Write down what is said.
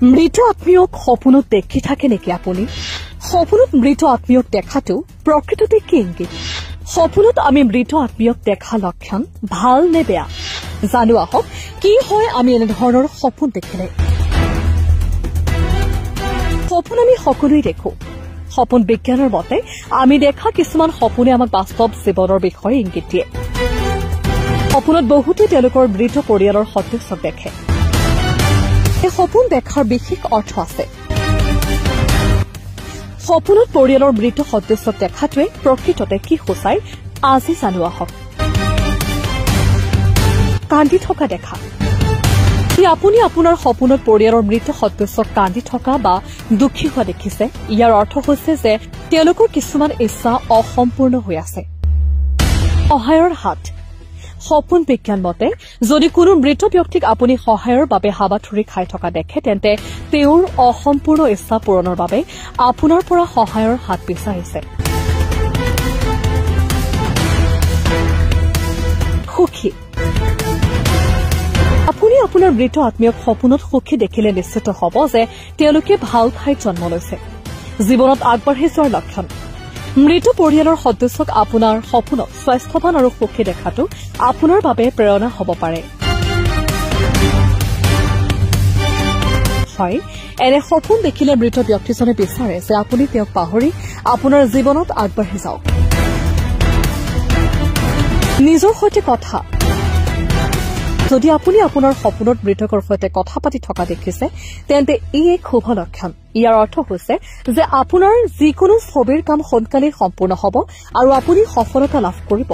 মৃত আত্মীয়ক সপোনত দেখি থাকে নেকি আপুনি? সপোনত মৃত আত্মীয়ক দেখাটো প্ৰকৃততে কি ইংগিত? সপোনত আমি মৃত আত্মীয়ক দেখা লক্ষণ ভাল নে বেয়া? জানো আহক কি হয় আমি এনেধৰণৰ সপোন দেখিলে। সপোন আমি সকলোৱে দেখো। সপোন বিজ্ঞানৰ মতে আমি দেখা কিছুমান সপোনে আমাক বাস্তৱ জীৱনৰ বিষয়ে ইংগিত দিয়ে। সপোনত বহুতে তেওঁলোকৰ মৃত পৰিয়ালৰ সদস্যক দেখে। এই সপোন দেখাৰ বিশেষ অৰ্থ আছে। সপোনত পৰিয়ালৰ মৃত সদস্যক দেখাটোৱে প্ৰকৃততে কি সূচায় আজি জানো আহক। কান্দি থকা দেখা। আপুনি আপোনাৰ সপোনত পৰিয়ালৰ মৃত সদস্যক কান্দি থকা বা দুখী হোৱা দেখিছে। ইয়াৰ অৰ্থ হৈছে যে তেওঁলোকৰ কিছুমান ইচ্ছা অসম্পূৰ্ণ হৈ আছে। সহায়ৰ হাত। সপোন বিজ্ঞান মতে যদি কোনো মৃত ব্যক্তিক আপুনি সহায়ৰ বাবে হাবাথুৰি খাই থকা দেখে তেন্তে তেওঁৰ অসম্পূৰ্ণ ইচ্ছা পূৰণৰ বাবে আপোনাৰ পৰা সহায়ৰ হাত বিচাৰিছে। সুখী। আপুনি আপোনাৰ মৃত আত্মীয়ক সপোনত সুখী দেখিলে নিশ্চিত হ'ব যে তেওঁলোকে ভাল ঠাইত জন্ম লৈছে। জীৱনত আগবাঢ়ি যোৱাৰ লক্ষণ। মৃত পৰিয়ালৰ সদস্যক আপোনাৰ সপোনত স্বাস্থ্যৱান আৰু সুখী দেখাটো আপোনাৰ বাবে প্ৰেৰণা হ'ব পাৰে। হয়, এনে সপোন দেখিলে মৃত ব্যক্তিজনে বিচাৰে যে আপুনি তেওঁক পাহৰি আপোনাৰ জীৱনত আগবাঢ়ি যাওক। নিজৰ সৈতে কথা। যদি আপুনি আপোনাৰ সপোনত মৃতকৰ সৈতে কথা পাতি থকা দেখিছে তেন্তে ই এক শুভ লক্ষণ। ইয়াৰ অৰ্থ হৈছে যে আপোনাৰ যিকোনো ছবিৰ কাম সোনকালে সম্পূৰ্ণ হ'ব আৰু আপুনি সফলতা লাভ কৰিব।